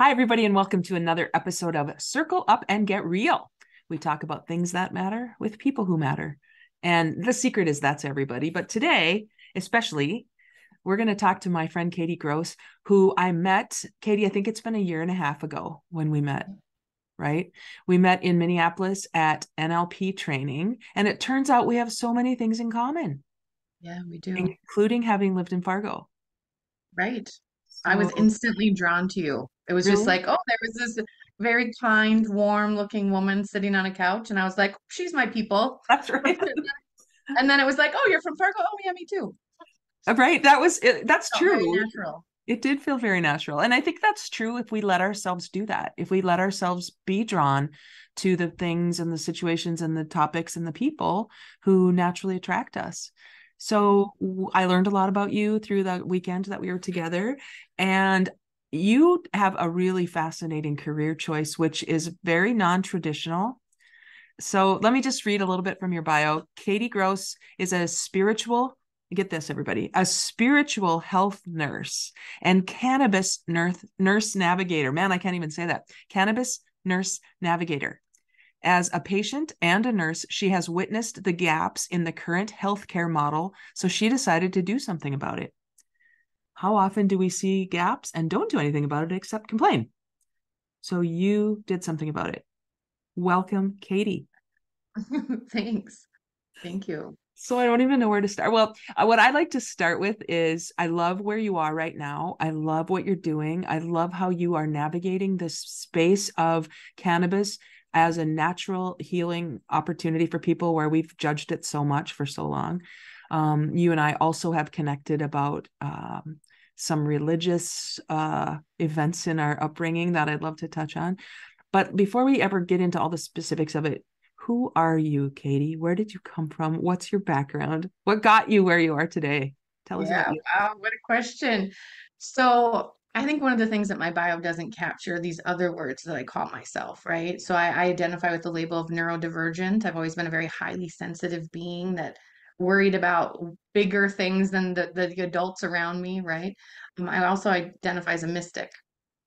Hi, everybody, and welcome to another episode of Circle Up and Get Real. We talk about things that matter with people who matter. And the secret is that's everybody. But today, especially, we're going to talk to my friend Katie Gross, who I met. Katie, I think it's been a year and a half ago when we met, right? We met in Minneapolis at NLP training. And it turns out we have so many things in common, Yeah, we do. including having lived in Fargo. Right. I was So, instantly drawn to you. It was just really? like, oh, there was this very kind, warm looking woman sitting on a couch. And I was like, she's my people. That's right. And then it was like, oh, you're from Fargo? Oh, yeah, me too. Right. That was it. That's Felt very true. natural. It did feel very natural. And I think that's true if we let ourselves do that, if we let ourselves be drawn to the things and the situations and the topics and the people who naturally attract us. So I learned a lot about you through the weekend that we were together. And you have a really fascinating career choice, which is very non-traditional. So let me just read a little bit from your bio. Katie Gross is a spiritual, get this, everybody, a spiritual health nurse and cannabis nurse navigator. Man, I can't even say that. Cannabis nurse navigator. As a patient and a nurse, she has witnessed the gaps in the current healthcare model, so she decided to do something about it. How often do we see gaps and don't do anything about it except complain? So you did something about it. Welcome, Katie. Thanks. Thank you. So I don't even know where to start. Well, what I like to start with is I love where you are right now. I love what you're doing. I love how you are navigating this space of cannabis as a natural healing opportunity for people where we've judged it so much for so long. You and I also have connected about some religious events in our upbringing that I'd love to touch on. But before we ever get into all the specifics of it, who are you, Katie? Where did you come from? What's your background? What got you where you are today? Tell us about Yeah, you. wow, what a question. So I think one of the things that my bio doesn't capture are these other words that I call myself, right? So I identify with the label of neurodivergent. I've always been a very highly sensitive being that worried about bigger things than the adults around me, right? I also identify as a mystic.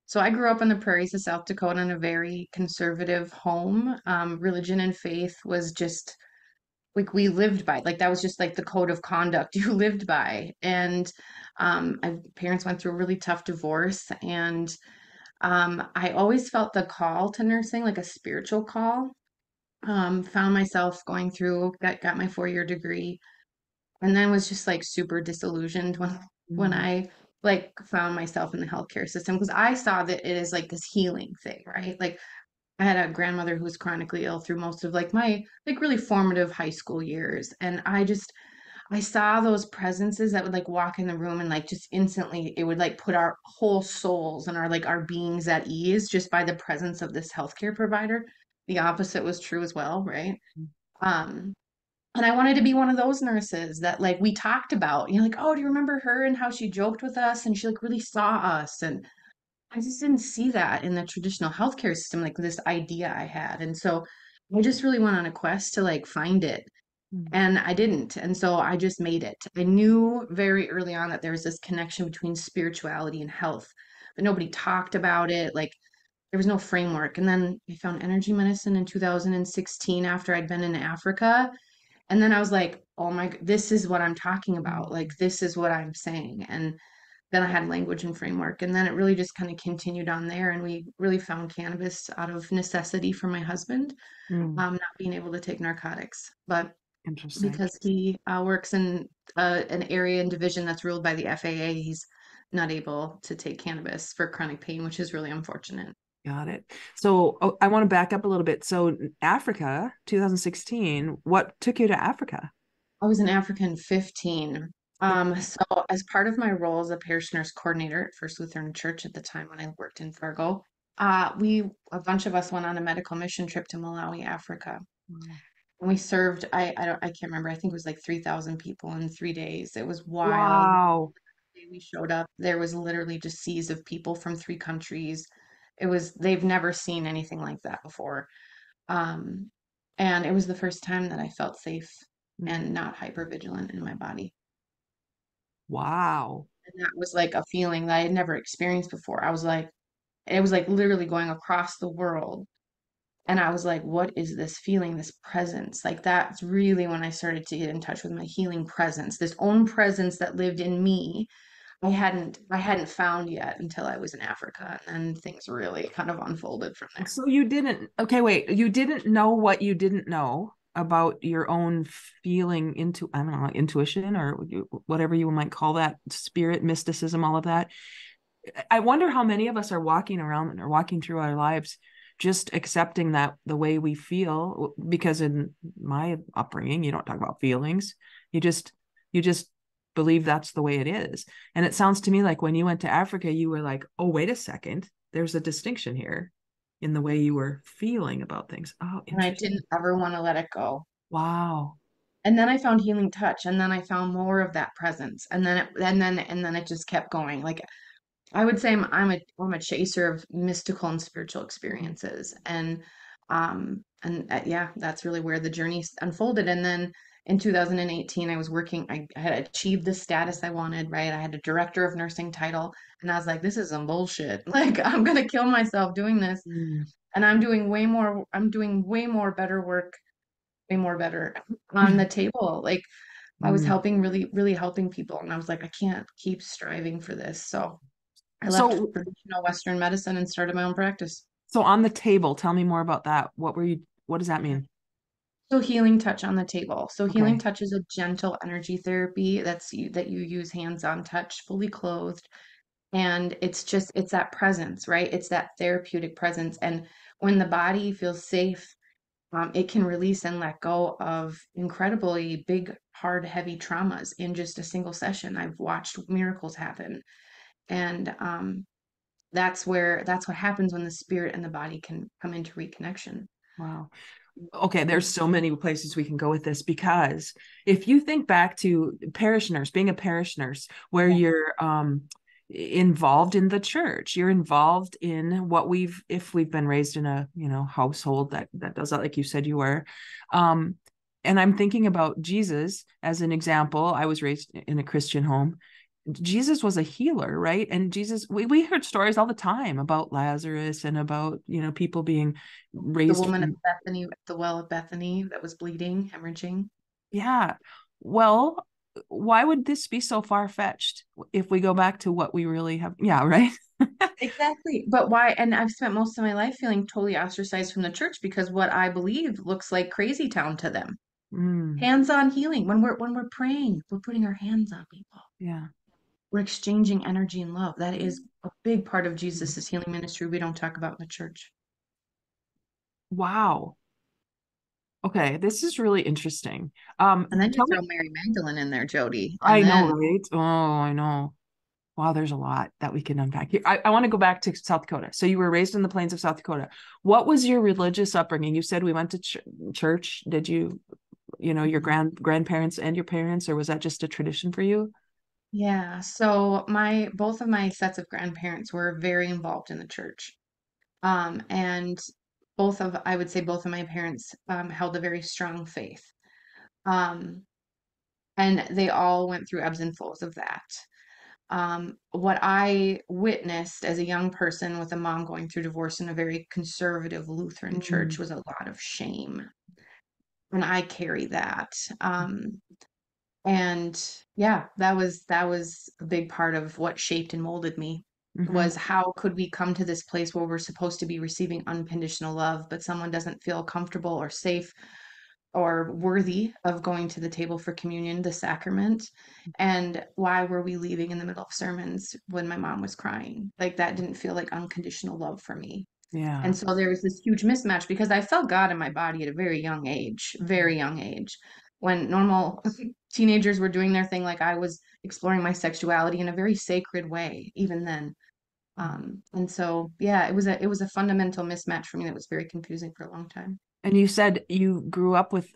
So I grew up in the prairies of South Dakota in a very conservative home. Religion and faith was just like we lived by, like that was just like the code of conduct you lived by. And my parents went through a really tough divorce, and I always felt the call to nursing, like a spiritual call. Found myself going through, got my 4-year degree, and then was just like super disillusioned when Mm, I like found myself in the healthcare system because I saw that it is like this healing thing, right? Like I had a grandmother who was chronically ill through most of like my like really formative high school years. And I saw those presences that would like walk in the room and like just instantly it would like put our whole souls and our like our beings at ease just by the presence of this healthcare provider. The opposite was true as well, right? Um, and I wanted to be one of those nurses that like we talked about, like, oh, do you remember her and how she joked with us and she like really saw us? And I just didn't see that in the traditional healthcare system, like this idea I had. And so I just really went on a quest to like find it. mm, And I didn't. And so I just made it. I knew very early on that there was this connection between spirituality and health, but nobody talked about it. Like there was no framework. And then I found energy medicine in 2016 after I'd been in Africa. And then I was like, oh my, this is what I'm talking about. Like, mm, this is what I'm saying. And then I had language and framework. And then it really just kind of continued on there. And we really found cannabis out of necessity for my husband, mm. not being able to take narcotics. But Interesting. because he works in an area and division that's ruled by the FAA, he's not able to take cannabis for chronic pain, which is really unfortunate. Got it. So I want to back up a little bit. So Africa, 2016, what took you to Africa? I was an African 15. So as part of my role as a parish nurse coordinator at First Lutheran Church at the time when I worked in Fargo, a bunch of us went on a medical mission trip to Malawi, Africa. Wow. And we served, I can't remember, I think it was like 3,000 people in 3 days. It was wild. Wow. The day we showed up, there was literally just seas of people from 3 countries. They've never seen anything like that before. Um, and it was the first time that I felt safe Mm. and not hypervigilant in my body. Wow. And that was like a feeling that I had never experienced before. I was like, It was like literally going across the world. And I was like, what is this feeling, this presence? Like that's really when I started to get in touch with my healing presence, this own presence that lived in me. I hadn't found yet until I was in Africa. And then things really kind of unfolded from there. So you didn't, okay, wait, you didn't know what you didn't know about your own feeling into, I don't know, intuition or whatever you might call that, spirit, mysticism, all of that. I wonder how many of us are walking around or walking through our lives just accepting that the way we feel, because in my upbringing, you don't talk about feelings. You just believe that's the way it is. And it sounds to me like when you went to Africa, you were like, oh, wait a second, there's a distinction here in the way you were feeling about things. Oh, And I interesting. didn't ever want to let it go. Wow. And then I found healing touch, and then I found more of that presence. And then it just kept going. Like I would say I'm a chaser of mystical and spiritual experiences. And yeah, that's really where the journey unfolded. And then in 2018, I was working, I had achieved the status I wanted, right? I had a director of nursing title, and I was like, this is some bullshit. Like I'm gonna kill myself doing this. Mm. And I'm doing way more better work, way more better on the table. Like I was Mm. helping, really, really helping people. And I was like, I can't keep striving for this. So I left So, traditional Western medicine and started my own practice. so on the table, tell me more about that. What does that Yeah. mean? So healing touch on the table. So healing Okay. touch is a gentle energy therapy that you use hands-on touch, fully clothed. And it's that presence, right? It's that therapeutic presence. And when the body feels safe, it can release and let go of incredibly big, hard, heavy traumas in just a single session. I've watched miracles happen. And that's what happens when the spirit and the body can come into reconnection. Wow. Okay, there's so many places we can go with this, because if you think back to parish nurse, being a parish nurse, where Yeah. you're involved in the church, you're involved in what if we've been raised in a, household that does that, like you said you were. Um, and I'm thinking about Jesus as an example. I was raised in a Christian home. Jesus was a healer, right? And Jesus, we heard stories all the time about Lazarus and about, people being The raised woman at from, Bethany, at the well of Bethany that was bleeding, hemorrhaging. yeah. Well, why would this be so far-fetched if we go back to what we really have? Yeah, right. Exactly. But why? And I've spent most of my life feeling totally ostracized from the church because what I believe looks like crazy town to them. Mm, Hands-on healing. When we're praying, we're putting our hands on people. yeah. We're exchanging energy and love. That is a big part of Jesus's healing ministry we don't talk about in the church. Wow. Okay, this is really interesting. And then you Tell me, throw Mary Magdalene in there, Jody. And I know, then, right? Oh, I know. Wow, there's a lot that we can unpack here. I want to go back to South Dakota. So you were raised in the plains of South Dakota. What was your religious upbringing? You said we went to church. Did you, your grandparents and your parents, or was that just a tradition for you? yeah, so my both of my sets of grandparents were very involved in the church. And I would say both of my parents held a very strong faith. Um, and they all went through ebbs and flows of that. What I witnessed as a young person with a mom going through divorce in a very conservative Lutheran church Mm, was a lot of shame. And I carry that. And yeah, that was a big part of what shaped and molded me, mm-hmm. was how could we come to this place where we're supposed to be receiving unconditional love, but someone doesn't feel comfortable or safe or worthy of going to the table for communion, the sacrament. And why were we leaving in the middle of sermons when my mom was crying? Like that didn't feel like unconditional love for me. Yeah. And so there was this huge mismatch because I felt God in my body at a very young age, very young age. When normal teenagers were doing their thing, like I was exploring my sexuality in a very sacred way, even then. And so, yeah, it was a fundamental mismatch for me that was very confusing for a long time. And you said you grew up with,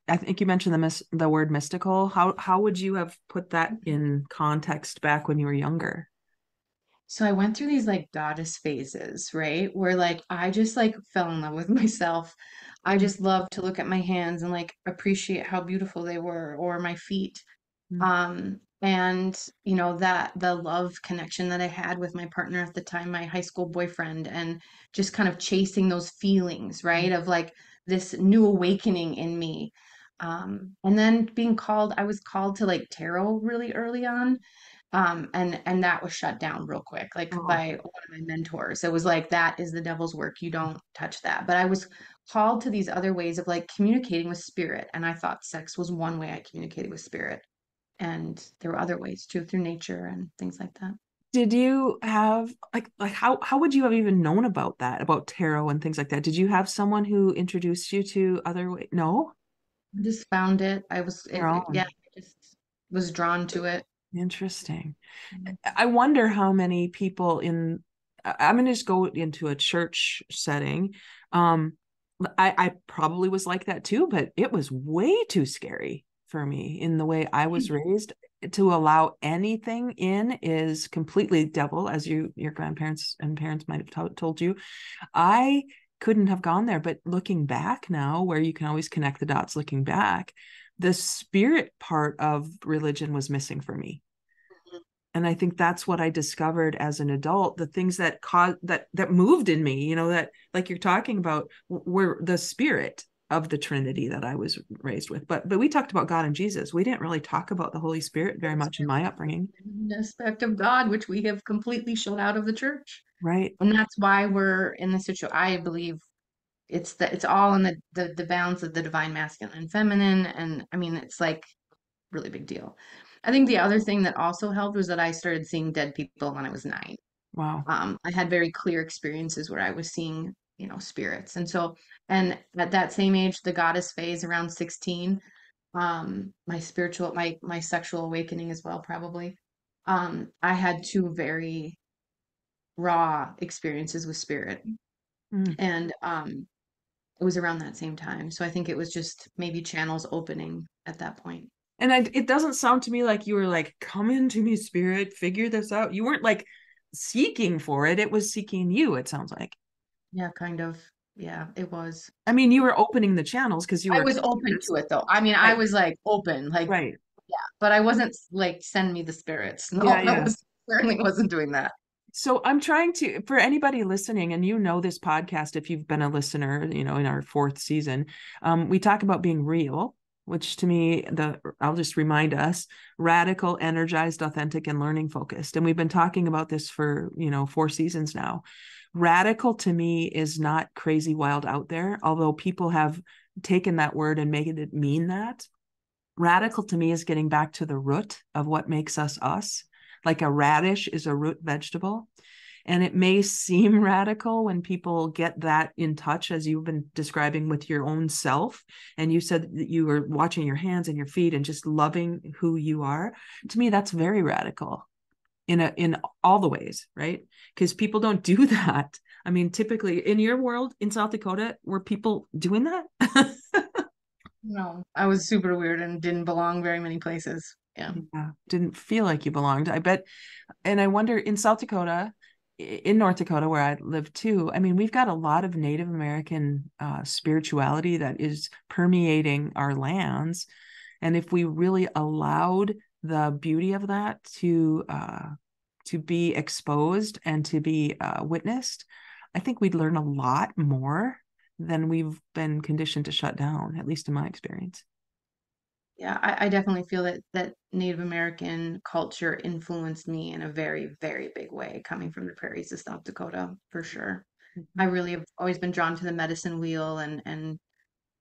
I think you mentioned the word mystical. How would you have put that in context back when you were younger? So I went through these like goddess phases, right? Where like I just like fell in love with myself. I Mm, just loved to look at my hands and like appreciate how beautiful they were, or my feet. mm, And, you know, that the love connection that I had with my partner at the time, my high school boyfriend, and just kind of chasing those feelings, right? Of like this new awakening in me. And then being called, I was called to like tarot really early on. And that was shut down real quick, like Oh, by one of my mentors. It was like, that is the devil's work. You don't touch that. But I was called to these other ways of like communicating with spirit. And I thought sex was one way I communicated with spirit. And there were other ways too, through nature and things like that. did you have like how would you have even known about that, about tarot and things like that? Did you have someone who introduced you to other way? No, I just found it. your Yeah, own. I just was drawn to it. Interesting. Mhm. I wonder how many people in I'm going to just go into a church setting. Um, I probably was like that too, but it was way too scary for me in the way I was raised. To allow anything in is completely devil, as your grandparents and parents might have told you. I couldn't have gone there, but looking back now, where you can always connect the dots looking back, the spirit part of religion was missing for me. And I think that's what I discovered as an adult. The things that caused that moved in me, that like you're talking about, were the spirit of the Trinity that I was raised with. But we talked about God and Jesus. We didn't really talk about the Holy Spirit very much in my upbringing. An aspect of God, which we have completely shut out of the church. Right. And that's why we're in this situation. I believe it's all in the balance of the divine masculine and feminine. And I mean, it's like really big deal. I think the other thing that also helped was that I started seeing dead people when I was 9. Wow. I had very clear experiences where I was seeing, spirits. And so, and at that same age, the goddess phase around 16, my sexual awakening as well, probably. I had two very raw experiences with spirit. Mm. And it was around that same time. So I think it was just maybe channels opening at that point. And it doesn't sound to me like you were like, come into me, spirit, figure this out. You weren't like seeking for it. It was seeking you, it sounds like. Yeah, kind of. Yeah, it was. I mean, you were opening the channels because you I were was open curious. to it though. I mean, I Right. was like open, like, Right. yeah, but I wasn't like, send me the spirits. No, Yeah, I yeah. was certainly wasn't doing that. So I'm trying to, for anybody listening, and this podcast, if you've been a listener, in our fourth season, we talk about being real, which to me, I'll just remind us, radical, energized, authentic, and learning focused. And we've been talking about this for, 4 seasons now. Radical to me is not crazy, wild out there, although people have taken that word and made it mean that. Radical to me is getting back to the root of what makes us us. Like a radish is a root vegetable. And it may seem radical when people get that in touch, as you've been describing with your own self. And you said that you were watching your hands and your feet and just loving who you are. To me, that's very radical in all the ways, right? Because people don't do that. I mean, typically in your world in South Dakota, were people doing that? No, I was super weird and didn't belong very many places. Yeah. Yeah, didn't feel like you belonged. I bet. And I wonder in South Dakota, in North Dakota, where I live too, I mean, we've got a lot of Native American spirituality that is permeating our lands. And if we really allowed the beauty of that to be exposed and to be witnessed, I think we'd learn a lot more than we've been conditioned to shut down, at least in my experience. Yeah, I definitely feel that Native American culture influenced me in a very, very big way, coming from the prairies of South Dakota, for sure. I Mhm. really have always been drawn to the medicine wheel and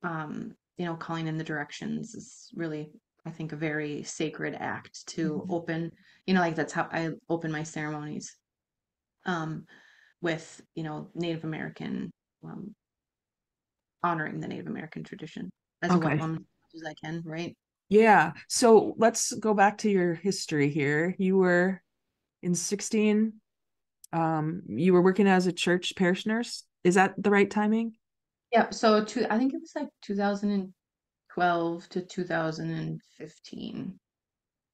calling in the directions is really, I think, a very sacred act to Mhm. open, like that's how I open my ceremonies, um, with, Native American, um, honoring the Native American tradition as a white Okay. woman as I can, right? Yeah. So let's go back to your history here. You were in 16, you were working as a church parish nurse. Is that the right timing? Yeah, so I think it was like 2012 to 2015.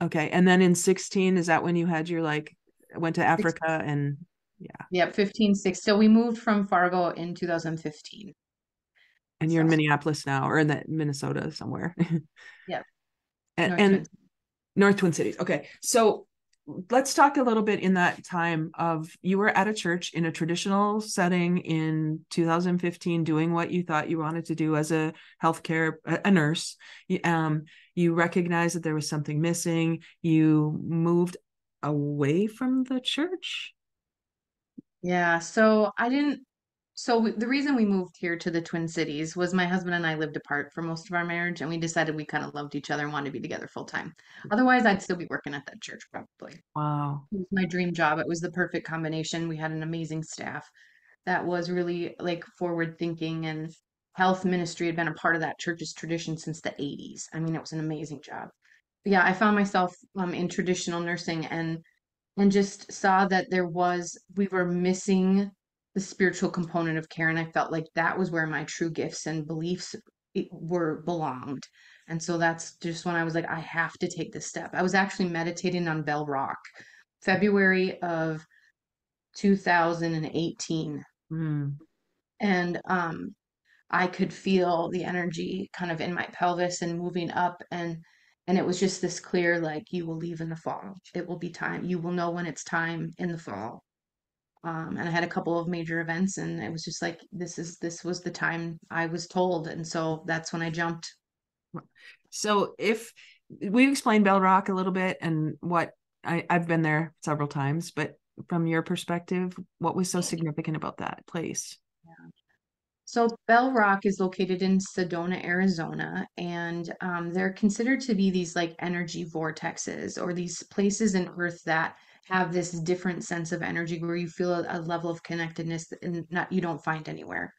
Okay. And then in 16, is that when you had your like went to Six, Africa and yeah, yeah, 15, 6. So we moved from Fargo in 2015. and you're in So, Minneapolis now or in that Minnesota somewhere. yeah, and, North and Twin. North Twin Cities. Okay. So let's talk a little bit in that time of you were at a church in a traditional setting in 2015 doing what you thought you wanted to do as a healthcare a nurse. You recognized that there was something missing. You moved away from the church. Yeah, so I didn't. The reason we moved here to the Twin Cities was my husband and I lived apart for most of our marriage, and we decided we kind of loved each other and wanted to be together full time. Otherwise, I'd still be working at that church probably. Wow. It was my dream job. It was the perfect combination. We had an amazing staff that was really like forward thinking, and health ministry had been a part of that church's tradition since the 80s. I mean, it was an amazing job. But yeah, I found myself in traditional nursing and just saw that we were missing the spiritual component of care. And I felt like that was where my true gifts and beliefs were belonged. And so that's just when I was like, I have to take this step. I was actually meditating on Bell Rock, February of 2018. Mm. And I could feel the energy kind of in my pelvis and moving up, and it was just this clear, like, you will leave in the fall. It will be time. You will know when it's time in the fall. And I had a couple of major events, and it was just like this was the time I was told, and so that's when I jumped. So if we explained Bell Rock a little bit and what I've been there several times, but from your perspective, what was so significant about that place? So Bell Rock is located in Sedona, Arizona, and they're considered to be these like energy vortexes or these places in Earth that have this different sense of energy where you feel a level of connectedness that not you don't find anywhere.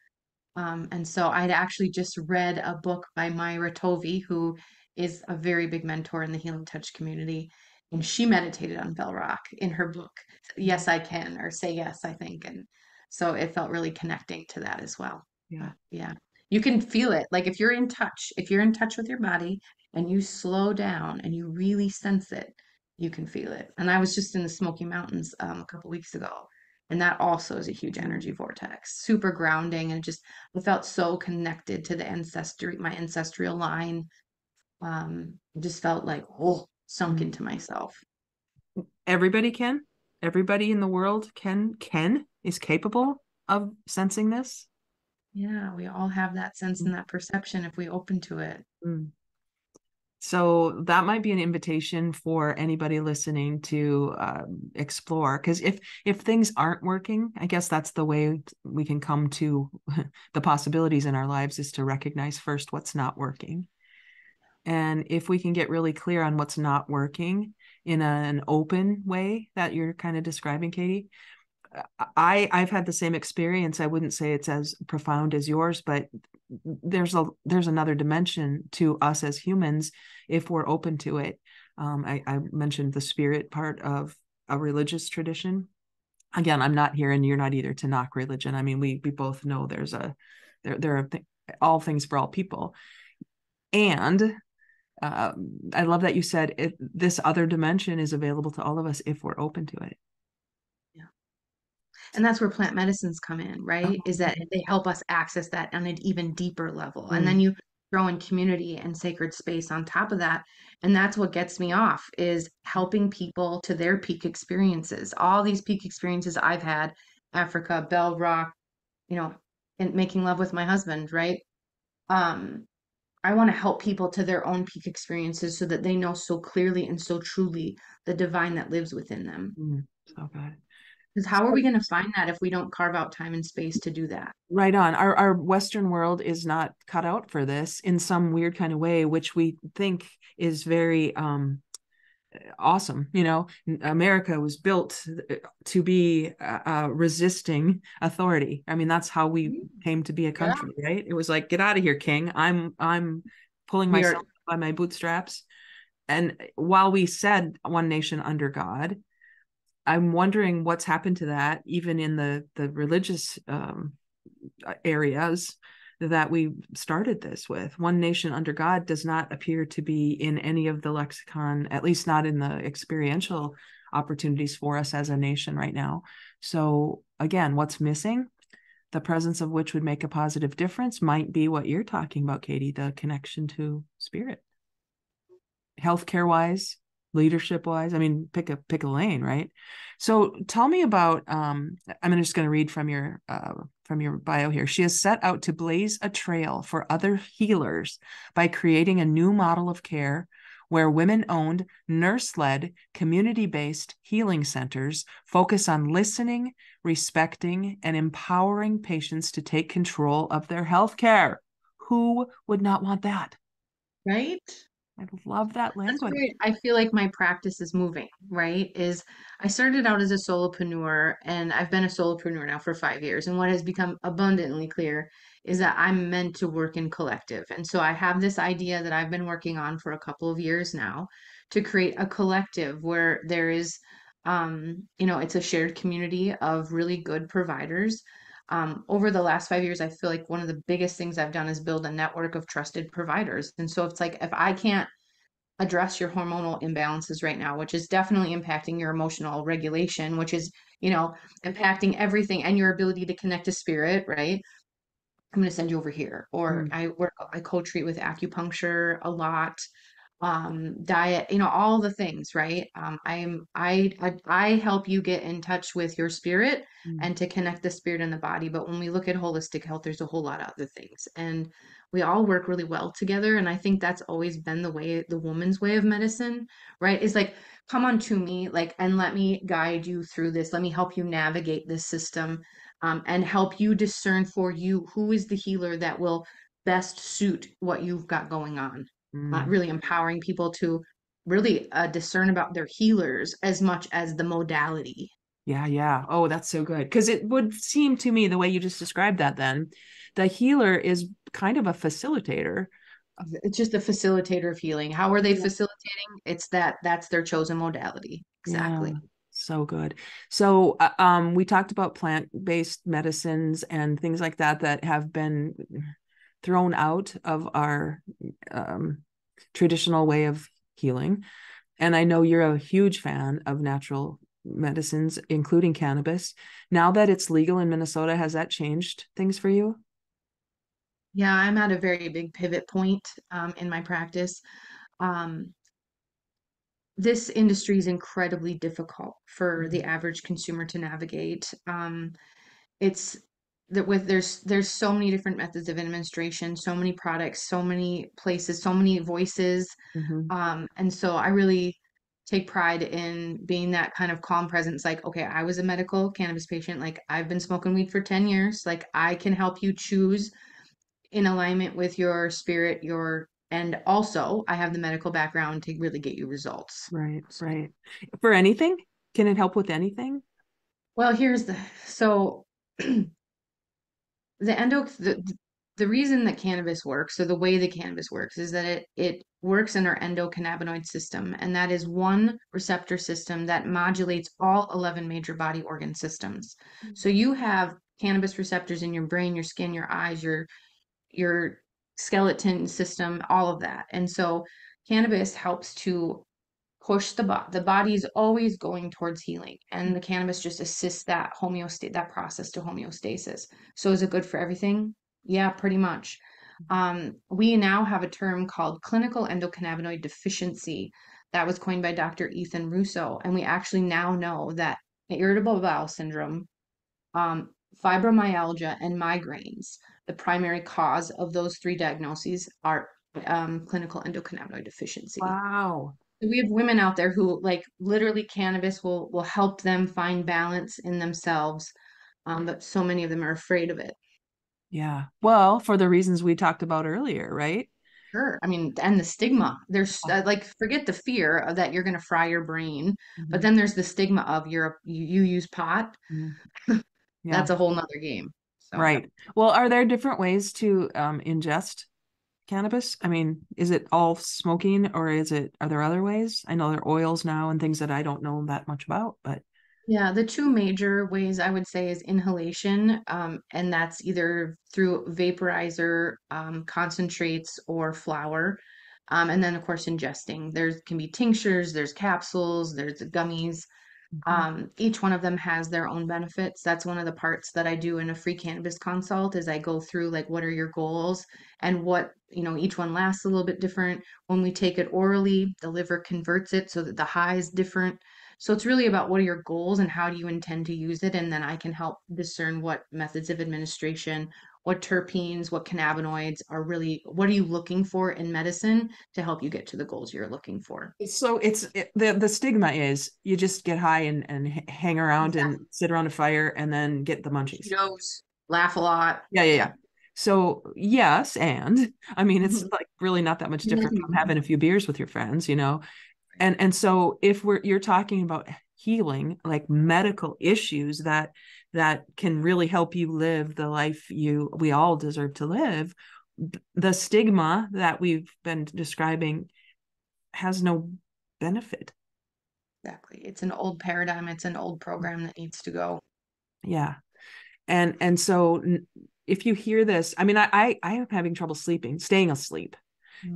And so I'd actually just read a book by Myra Tovey, who is a very big mentor in the Healing Touch community. And she meditated on Bell Rock in her book, Yes, I Can, or Say Yes, I think. And so it felt really connecting to that as well. Yeah. But yeah, you can feel it. Like if you're in touch with your body and you slow down and you really sense it, you can feel it. And I was just in the Smoky Mountains a couple weeks ago. And that also is a huge energy vortex, super grounding, and just I felt so connected to the my ancestral line. I just felt like, oh, sunk Mm. into myself. Everybody can. Everybody in the world is capable of sensing this. Yeah, we all have that sense and that perception if we open to it. Mm. So that might be an invitation for anybody listening to explore. Because if things aren't working, I guess that's the way we can come to the possibilities in our lives is to recognize first what's not working. And if we can get really clear on what's not working in an open way that you're kind of describing, Katie, I've had the same experience. I wouldn't say it's as profound as yours, but there's another dimension to us as humans if we're open to it. I mentioned the spirit part of a religious tradition. Again, I'm not here, and you're not either, to knock religion. I mean, we both know there are all things for all people, and I love that you said this other dimension is available to all of us if we're open to it. Yeah. And that's where plant medicines come in, right? Is that they help us access that on an even deeper level. And then Mm, you throw in community and sacred space on top of that. And that's what gets me off is helping people to their peak experiences. All these peak experiences I've had, Africa, Bell Rock, you know, and making love with my husband, right? Um, I want to help people to their own peak experiences so that they know so clearly and so truly the divine that lives within them. so good. Because how are So we going to find that if we don't carve out time and space to do that? right on. Our Western world is not cut out for this in some weird kind of way, which we think is very awesome. You know, America was built to be resisting authority. I mean, that's how we came to be a Yeah, country, right? It was like, get out of here, king. I'm pulling we are. myself by my bootstraps. And while we said one nation under God, I'm wondering what's happened to that, even in the religious areas that we started this with. One nation under God does not appear to be in any of the lexicon, at least not in the experiential opportunities for us as a nation right now. So again, what's missing? The presence of which would make a positive difference might be what you're talking about, Katie, the connection to spirit. Healthcare wise, leadership wise. I mean, pick a lane, right? So tell me about I'm just going to read from your bio here. She has set out to blaze a trail for other healers by creating a new model of care where women-owned, nurse-led, community-based healing centers focus on listening, respecting, and empowering patients to take control of their health care. Who would not want that? Right? I love that That's language. great. I feel like my practice is moving, right? Is I started out as a solopreneur and I've been a solopreneur now for 5 years. And what has become abundantly clear is that I'm meant to work in collective. And so I have this idea that I've been working on for a couple of years now to create a collective where there is, it's a shared community of really good providers. Over the last 5 years, I feel like one of the biggest things I've done is build a network of trusted providers. And so it's like if I can't address your hormonal imbalances right now, which is definitely impacting your emotional regulation, which is, impacting everything and your ability to connect to spirit, right? I'm going to send you over here. Or Mm, I co-treat with acupuncture a lot, diet, all the things, right? I help you get in touch with your spirit mm, and to connect the spirit and the body. But when we look at holistic health, there's a whole lot of other things. And we all work really well together. And I think that's always been the way, the woman's way of medicine, right? Is like, come on to me, like, and let me guide you through this. Let me help you navigate this system, and help you discern for you who is the healer that will best suit what you've got going on. mm. Really empowering people to really discern about their healers as much as the modality. Yeah, yeah. Oh, that's so good. Because it would seem to me the way you just described that, then the healer is kind of a facilitator. It's just a facilitator of healing. How are they Yeah. facilitating? It's that's their chosen modality. Yeah, Exactly. so good. So, we talked about plant-based medicines and things like that that have been thrown out of our um, traditional way of healing. And I know you're a huge fan of natural medicines, including cannabis. Now that it's legal in Minnesota, has that changed things for you? Yeah, I'm at a very big pivot point in my practice. Um, this industry is incredibly difficult for the Mhm. average consumer to navigate. It's that with there's so many different methods of administration, so many products, so many places, so many voices. Mhm. And so I really take pride in being that kind of calm presence. Like, okay, I was a medical cannabis patient. Like, I've been smoking weed for 10 years. Like, I can help you choose in alignment with your spirit, and also I have the medical background to really get you results. Right, So, right. For anything? Can it help with anything? well, so the endo the reason that cannabis works, so the way that cannabis works, is that it works in our endocannabinoid system, and that is one receptor system that modulates all 11 major body organ systems. So you have cannabis receptors in your brain, your skin, your eyes, your skeleton system, all of that. And so cannabis helps to push the body is always going towards healing, and the cannabis just assists that process to homeostasis. So is it good for everything? Yeah, pretty much. We now have a term called clinical endocannabinoid deficiency that was coined by Dr. Ethan Russo, and we actually now know that irritable bowel syndrome, um, fibromyalgia, and migraines, the primary cause of those three diagnoses are clinical endocannabinoid deficiency. Wow. We have women out there who like literally cannabis will help them find balance in themselves, but so many of them are afraid of it. Yeah. Well, for the reasons we talked about earlier, right? Sure. I mean, and the stigma. There's like forget the fear of that you're going to fry your brain, but Mhm. then there's the stigma of you use pot. Mhm. Yeah. That's a whole nother game. So. Right. Well, are there different ways to ingest cannabis? I mean, is it all smoking or are there other ways? I know there are oils now and things that I don't know that much about, but Yeah, the two major ways I would say is inhalation, and that's either through vaporizer, concentrates, or flower. And then, of course, ingesting. There can be tinctures, there's capsules, there's gummies. Mhm. Each one of them has their own benefits. That's one of the parts that I do in a free cannabis consult is I go through like what are your goals and what, each one lasts a little bit different. When we take it orally, the liver converts it so that the high is different. So it's really about what are your goals and how do you intend to use it? And then I can help discern what methods of administration, what terpenes, what cannabinoids are really, what are you looking for in medicine to help you get to the goals you're looking for? So the stigma is you just get high and hang around and Exactly. sit around a fire and then get the munchies. Cheetos, laugh a lot. Yeah, yeah, Yeah. yeah. So yes, and I mean it's like really not that much different from Mhm. having a few beers with your friends, you know. And so if you're talking about healing, like medical issues that can really help you live the life we all deserve to live, the stigma that we've been describing has no benefit. Exactly. It's an old paradigm. It's an old program that needs to go. Yeah. And so if you hear this, I mean, I am having trouble staying asleep.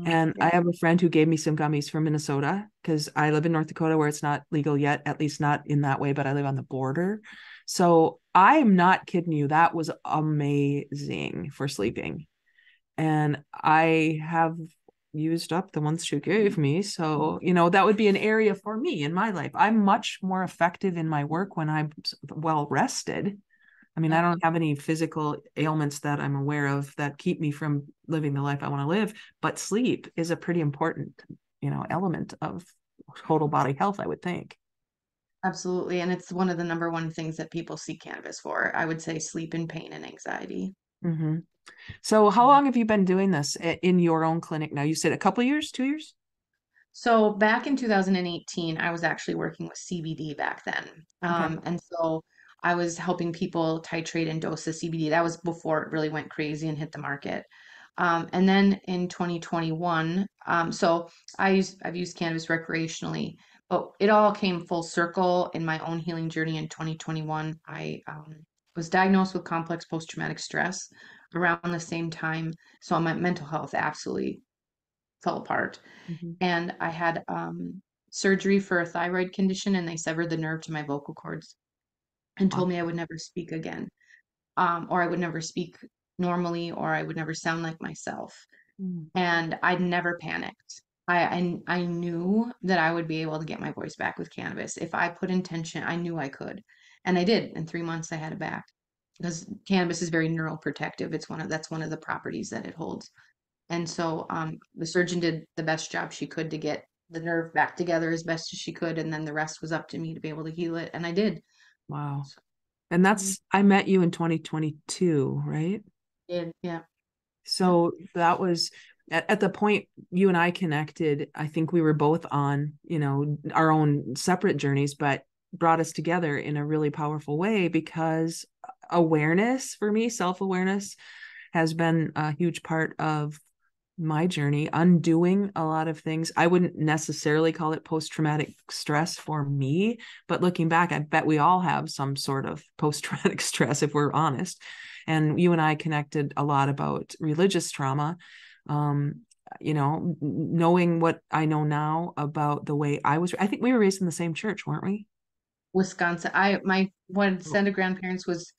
And I Yeah, have a friend who gave me some gummies from Minnesota because I live in North Dakota where it's not legal yet, at least not in that way, but I live on the border. So I am not kidding you. That was amazing for sleeping. And I have used up the ones she gave me. So, that would be an area for me in my life. I'm much more effective in my work when I'm well rested. I mean, I yeah, don't have any physical ailments that I'm aware of that keep me from living the life I want to live, but sleep is a pretty important, element of total body health, I would think. absolutely. And it's one of the number one things that people see cannabis for. I would say sleep and pain and anxiety. Hmm. So, how long have you been doing this in your own clinic now? You said a couple years, 2 years? So back in 2018, I was actually working with CBD back then. Okay. And so I was helping people titrate and dose the CBD. That was before it really went crazy and hit the market. And then in 2021, so I've used cannabis recreationally, but it all came full circle in my own healing journey in 2021. I was diagnosed with complex post-traumatic stress around the same time. So my mental health absolutely fell apart Hmm. and I had surgery for a thyroid condition, and they severed the nerve to my vocal cords and Wow. told me I would never speak again, or I would never speak normally, or I would never sound like myself. Mm. And I'd never panicked. I knew that I would be able to get my voice back with cannabis if I put intention. I knew I could, and I did. In 3 months, I had it back because cannabis is very neuroprotective. That's one of the properties that it holds. And so the surgeon did the best job she could to get the nerve back together as best as she could, and then the rest was up to me to be able to heal it, and I did. Wow. So, And mhm, I met you in 2022, right? did yeah, yeah, So that was at the point you and I connected. I think we were both on, our own separate journeys, but brought us together in a really powerful way because awareness for me, self awareness, has been a huge part of my journey, undoing a lot of things. I wouldn't necessarily call it post traumatic stress for me, but looking back, I bet we all have some sort of post traumatic stress if we're honest. And you and I connected a lot about religious trauma. Um, knowing what I know now about the way I think we were raised in the same church, weren't we? Wisconsin. I my one Oh, set of grandparents was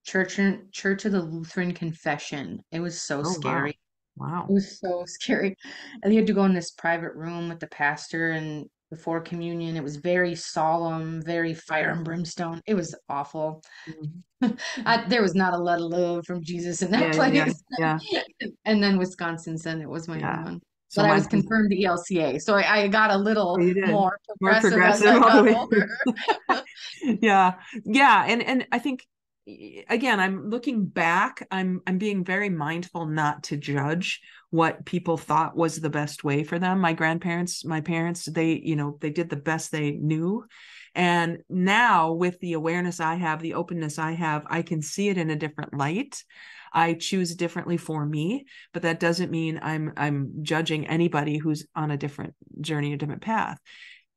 Church of the Lutheran Confession. It was so oh wow. scary. It Wow. was so scary. And you had to go in this private room with the pastor and before communion. It was very solemn, very fire and brimstone. It was awful. Mhm. There was not a lot of love from Jesus in that Yeah, yeah, yeah, place. yeah, And then Wisconsin Synod was my other yeah. one. So But I my was confirmed to ELCA, so I got a oh, little you did more more progressive as progressive I all the got way older. through. Yeah, yeah, and I think again, I'm looking back. I'm being very mindful not to judge what people thought was the best way for them. My parents, they did the best they knew. And now with the awareness I have, the openness I have, I can see it in a different light. I choose differently for me, but that doesn't mean I'm judging anybody who's on a different journey, a different path.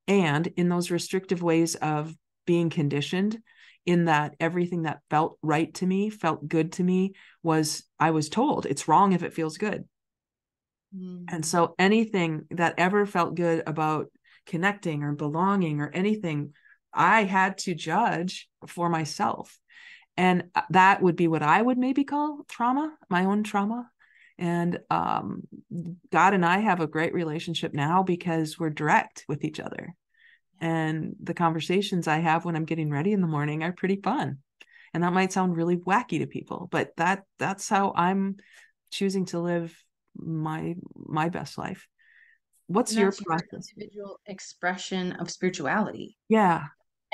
And in those restrictive ways of being conditioned, in that everything that felt right to me, felt good to me, I was told it's wrong if it feels good. And Mm. so anything that ever felt good about connecting or belonging or anything I had to judge for myself. And that would be what I would maybe call trauma, my own trauma. And God and I have a great relationship now because we're direct with each other. And the conversations I have when I'm getting ready in the morning are pretty fun. And that might sound really wacky to people, but that's how I'm choosing to live my best life. What's And your that's your process? individual expression of spirituality. Yeah.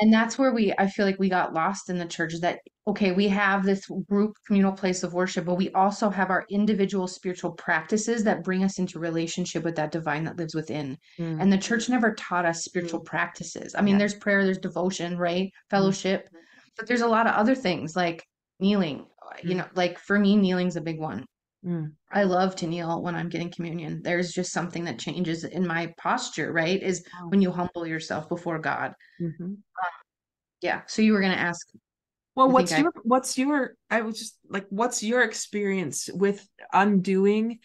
And that's where I feel like we got lost in the church is that, okay, we have this group communal place of worship, but we also have our individual spiritual practices that bring us into relationship with that divine that lives within. Mm, And the church never taught us spiritual practices. I mean, yeah. there's prayer, there's devotion, right? Mm, Fellowship, but there's a lot of other things like kneeling. mm, Like for me, kneeling's a big one. mm. I love to kneel when I'm getting communion. There's just something that changes in my posture, right? Is Wow. when you humble yourself before God. Mhm. Yeah. So you were going to ask, Well, I think I, I was just like, what's your experience with undoing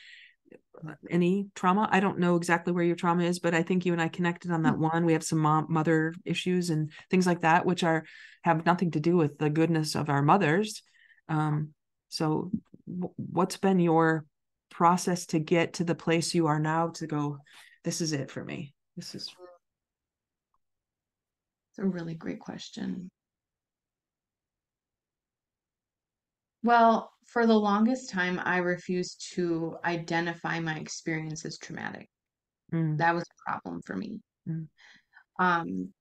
any trauma? I don't know exactly where your trauma is, but I think you and I connected on that one. We have some mother issues and things like that, which are have nothing to do with the goodness of our mothers. Um, so what's been your process to get to the place you are now to go, this is it for me. This is it's a really great question. Well, for the longest time, I refused to identify my experience as traumatic. mm, That was a problem for me. mm, Um,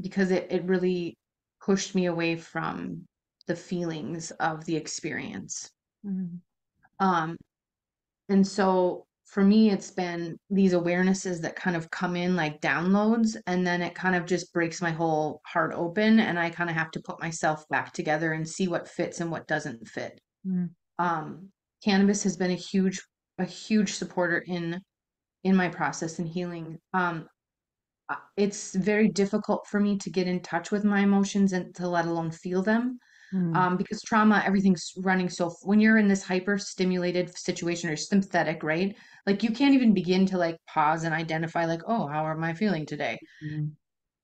because it really pushed me away from the feelings of the experience. mm, Um, And so for me, it's been these awarenesses that kind of come in like downloads, and then it kind of just breaks my whole heart open, and I kind of have to put myself back together and see what fits and what doesn't fit. mm, Um, Cannabis has been a huge supporter in my process and healing. It's very difficult for me to get in touch with my emotions and to let alone feel them mm, because trauma, everything's running so when you're in this hyper stimulated situation or sympathetic, right? Like you can't even begin to like pause and identify like, oh, how am I feeling today? mm,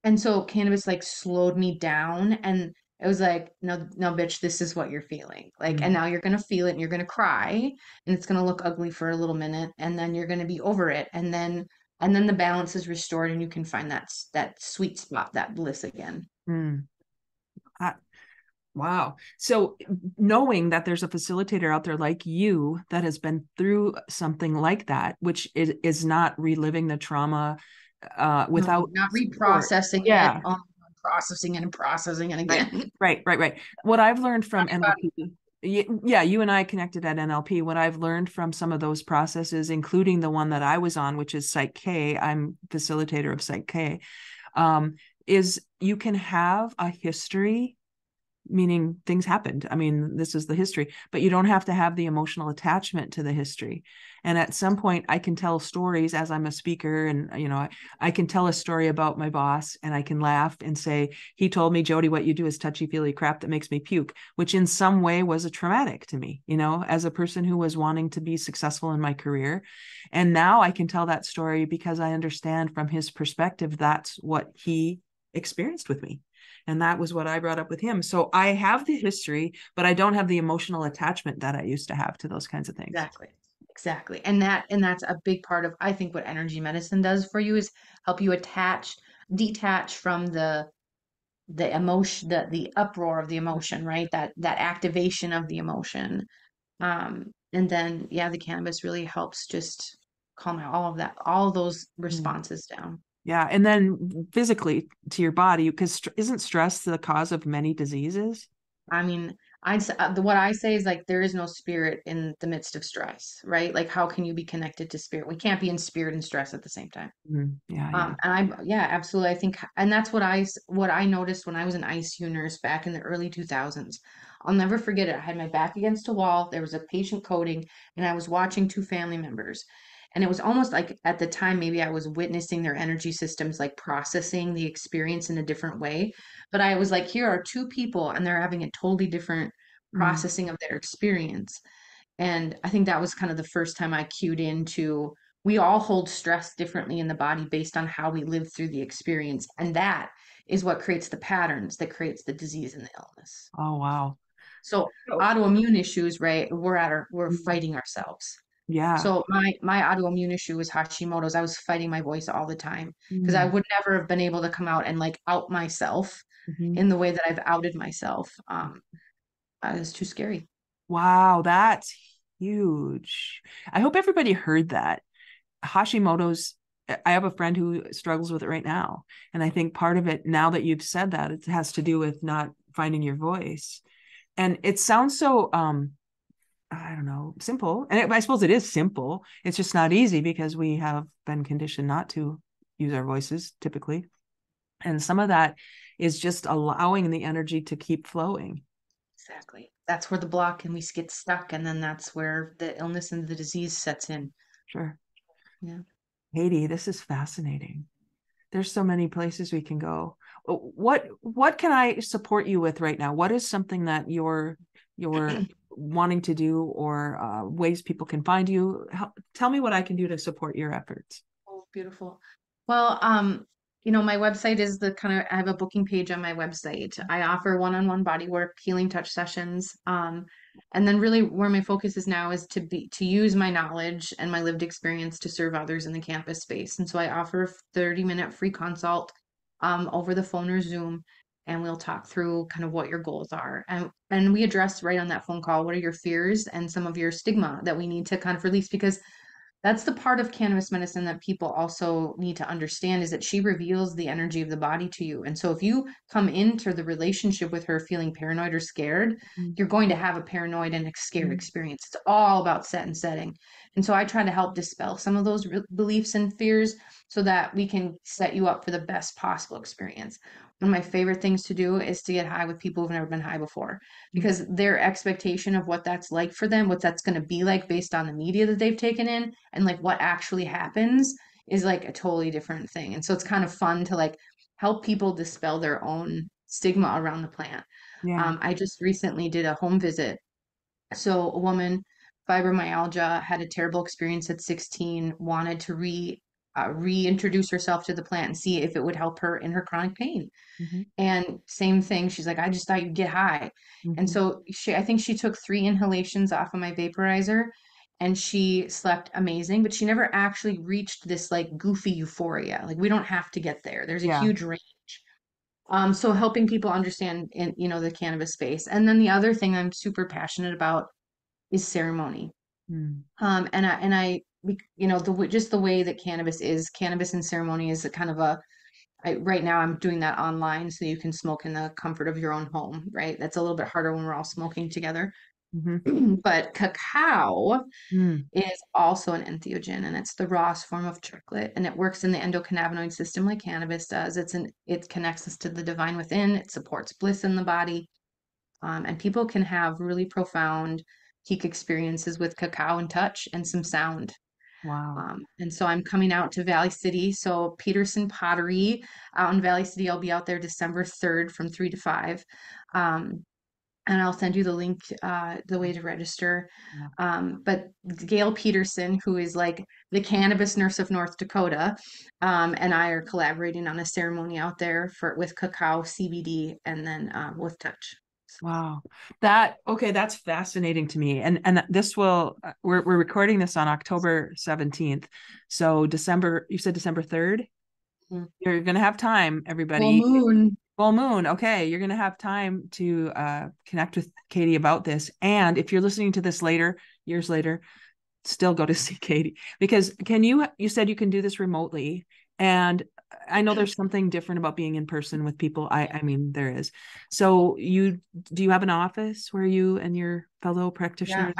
And so cannabis like slowed me down and it was like, no, no, bitch, this is what you're feeling. Like, and mm, now you're gonna feel it and you're gonna cry and it's gonna look ugly for a little minute and then you're gonna be over it. And then the balance is restored and you can find that sweet spot, that bliss again. mm. I, Wow. So knowing that there's a facilitator out there like you that has been through something like that, which is not reliving the trauma No, without not support. reprocessing it. Yeah. Oh, processing it and processing it Right. again. Right. What I've learned from Body. NLP, yeah, you and I connected at NLP. What I've learned from some of those processes, including the one that I was on, which is Psych K, I'm facilitator of Psych K, um, is you can have a history, meaning things happened. I mean, this is the history, but you don't have to have the emotional attachment to the history. And at some point, I can tell stories as I'm a speaker, and I can tell a story about my boss, and I can laugh and say, "He told me, Jody, what you do is touchy feely crap that makes me puke," which in some way was a traumatic to me, as a person who was wanting to be successful in my career. And now I can tell that story because I understand from his perspective that's what he experienced with me. And that was what I brought up with him. So I have the history, but I don't have the emotional attachment that I used to have to those kinds of things. Exactly. Exactly. And that's a big part of I think what energy medicine does for you is help you detach from the emotion, the uproar of the emotion, right? That activation of the emotion. And then yeah, the cannabis really helps just calm out all of that, all those Mm. responses down. Yeah. And then physically to your body, because isn't stress the cause of many diseases? I mean, what I say is like there is no spirit in the midst of stress, right? Like how can you be connected to spirit? We can't be in spirit and stress at the same time. Yeah. And yeah, absolutely. I think, and that's what I noticed when I was an ICU nurse back in the early 2000s. I'll never forget it. I had my back against a wall. There was a patient coding, and I was watching two family members. And it was almost like at the time, maybe I was witnessing their energy systems, like processing the experience in a different way. But I was like, here are two people, and they're having a totally different Mm, processing of their experience. And I think that was kind of the first time I cued into we all hold stress differently in the body based on how we live through the experience. And that is what creates the patterns that creates the disease and the illness. Oh, wow. So So, autoimmune issues, right? We're mm, fighting ourselves. yeah. So my autoimmune issue was Hashimoto's. I was fighting my voice all the time because I Mm, would never have been able to come out and like out myself mhm. in the way that I've outed myself. It was too scary. Wow, that's huge. I hope everybody heard that. Hashimoto's, I have a friend who struggles with it right now. And I think part of it, now that you've said that, it has to do with not finding your voice. And it sounds so, I don't know, simple. And I suppose it is simple. It's just not easy because we have been conditioned not to use our voices typically. And some of that is just allowing the energy to keep flowing. Exactly. That's where the block and we get stuck, and then that's where the illness and the disease sets in. Sure. Yeah. Katie, this is fascinating. There's so many places we can go. What can I support you with right now? What is something that you're wanting to do, or ways people can find you? Tell me what I can do to support your efforts. Oh, beautiful. Well, my website is the kind of, I have a booking page on my website. I offer one-on-one body work, healing touch sessions. And then really where my focus is now is to use my knowledge and my lived experience to serve others in the campus space. And so I offer a 30-minute free consult over the phone or Zoom, and we'll talk through kind of what your goals are. And we address right on that phone call what are your fears and some of your stigma that we need to kind of release, because that's the part of cannabis medicine that people also need to understand, is that she reveals the energy of the body to you. And so if you come into the relationship with her feeling paranoid or scared, Mm, you're going to have a paranoid and a scared mm, experience. It's all about set and setting. And so I try to help dispel some of those beliefs and fears so that we can set you up for the best possible experience. One of my favorite things to do is to get high with people who've never been high before, mm, because their expectation of what that's like for them, what that's going to be like based on the media that they've taken in, and like what actually happens is like a totally different thing. And so it's kind of fun to like help people dispel their own stigma around the plant. yeah. I just recently did a home visit. So a woman, fibromyalgia, had a terrible experience at 16, wanted to reintroduce herself to the plant and see if it would help her in her chronic pain. Hmm. And same thing, she's like, I just thought you'd get high. And Hmm. so I think she took 3 inhalations off of my vaporizer and she slept amazing, but she never actually reached this like goofy euphoria. Like we don't have to get there. There's a Yeah. huge range. So helping people understand in, the cannabis space. And then the other thing I'm super passionate about is ceremony. Mm. Just the way that cannabis and ceremony is a kind of right now I'm doing that online so you can smoke in the comfort of your own home, right? That's a little bit harder when we're all smoking together. Hmm. But cacao Mm. is also an entheogen, and it's the rawest form of chocolate, and it works in the endocannabinoid system like cannabis does. It connects us to the divine within. It supports bliss in the body, and people can have really profound peak experiences with cacao and touch and some sound. Wow. And so I'm coming out to Valley City. So Peterson Pottery out in Valley City. I'll be out there December 3rd from 3 to 5. Um, and I'll send you the link, the way to register. Yeah. But Gail Peterson, who is like the cannabis nurse of North Dakota, and I are collaborating on a ceremony out there with cacao, CBD, and then with touch. Wow. Okay, that's fascinating to me. And this will we're recording this on October 17th. So December, you said December 3rd? Mhm. You're gonna have time, Full everybody. moon. Full moon. Okay, you're gonna have time to connect with Katie about this. And if you're listening to this later, years later, still go to see Katie, because you said you can do this remotely, and I know there's something different about being in person with people. I mean there is. So do you have an office where you and your fellow Yeah, practitioners?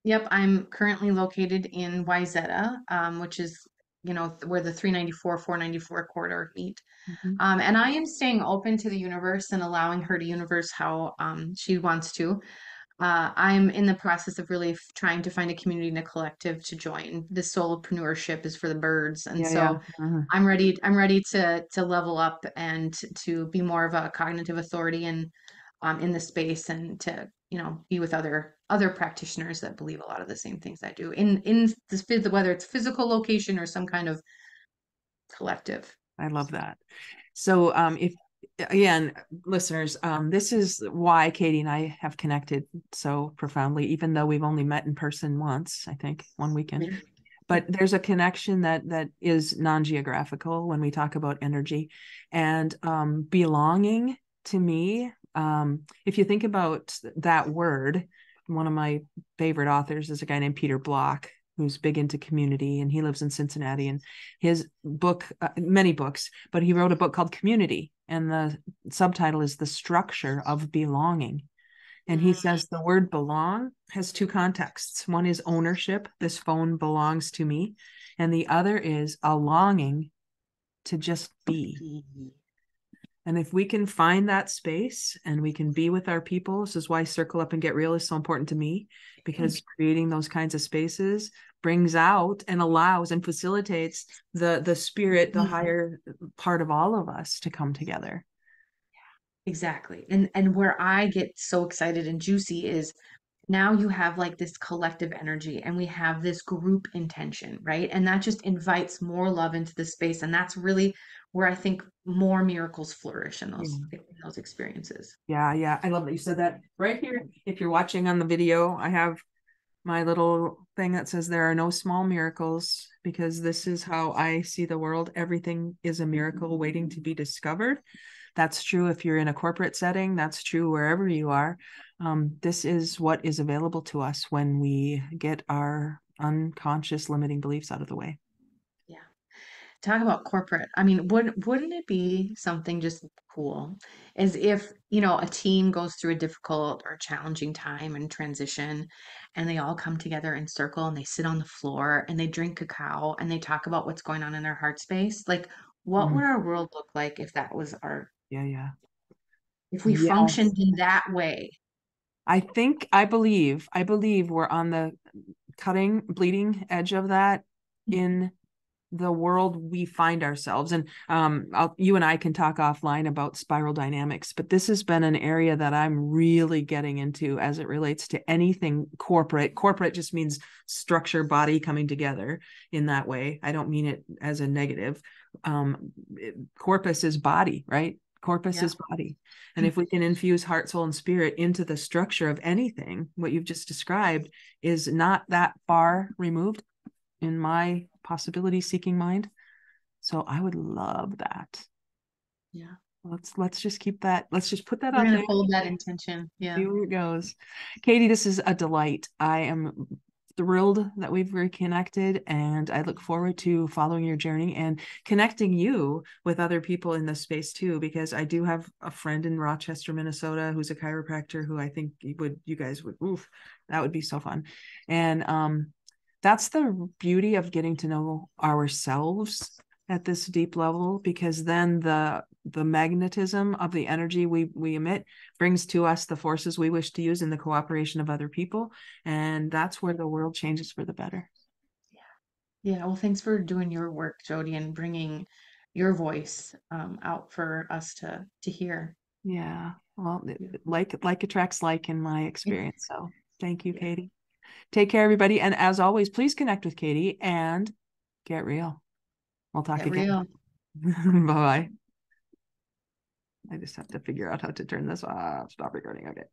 yep, I'm currently located in Wyzetta, which is, where the 394, 494 corridor meet. Mhm. And I am staying open to the universe and allowing her to universe how she wants to. I'm in the process of really trying to find a community and a collective to join. This solopreneurship is for the birds, and Yeah, yeah. so I'm ready to level up and to be more of a cognitive authority and in the space, and to be with other practitioners that believe a lot of the same things I do in this, whether it's physical location or some kind of collective. I love that. So if again, listeners, this is why Katie and I have connected so profoundly, even though we've only met in person once, I think, one weekend. But there's a connection that is non-geographical when we talk about energy and belonging. To me, if you think about that word, one of my favorite authors is a guy named Peter Block, who's big into community, and he lives in Cincinnati. And his book, many books, but he wrote a book called Community, and the subtitle is The Structure of Belonging. And he says the word belong has two contexts. One is ownership. This phone belongs to me. And the other is a longing to just be. And if we can find that space and we can be with our people, this is why Circle Up and Get Real is so important to me, because creating those kinds of spaces brings out and allows and facilitates the spirit, the higher part of all of us to come together. Exactly. And where I get so excited and juicy is now you have like this collective energy and we have this group intention, right? And that just invites more love into the space. And that's really where I think more miracles flourish Yeah. in those experiences. Yeah, yeah. I love that you said that. Right here, if you're watching on the video, I have my little thing that says there are no small miracles, because this is how I see the world. Everything is a miracle waiting to be discovered. That's true if you're in a corporate setting. That's true wherever you are. This is what is available to us when we get our unconscious limiting beliefs out of the way. Yeah. Talk about corporate. I mean, wouldn't it be something just cool as if, a team goes through a difficult or challenging time and transition and they all come together in circle and they sit on the floor and they drink cacao and they talk about what's going on in their heart space? Like, what would Mm, our world look like if that was yeah, yeah. if we Yes. functioned in that way? I believe we're on the bleeding edge of that in the world we find ourselves. And you and I can talk offline about spiral dynamics, but this has been an area that I'm really getting into as it relates to anything corporate. Corporate just means structure, body coming together in that way. I don't mean it as a negative. Corpus is body, right? Corpus Yeah. is body. And if we can infuse heart, soul, and spirit into the structure of anything, what you've just described is not that far removed in my possibility seeking mind. So I would love that. Yeah. Let's just keep that. Let's just put that We're out gonna there. hold that intention. See Yeah. where it goes. Katie, this is a delight. I am thrilled that we've reconnected, and I look forward to following your journey and connecting you with other people in this space too, because I do have a friend in Rochester, Minnesota, who's a chiropractor who I think you guys would, oof, that would be so fun. And that's the beauty of getting to know ourselves at this deep level, because then the magnetism of the energy we emit brings to us the forces we wish to use in the cooperation of other people, and that's where the world changes for the better. Yeah, well, thanks for doing your work, Jody, and bringing your voice out for us to hear. Yeah, well, Yeah. like attracts like in my Yeah. experience. So thank you, Yeah. Katie. Take care, everybody, and as always, please connect with Katie and get real. We'll talk Get again. real. Bye bye. I just have to figure out how to turn this off. Stop recording. Okay.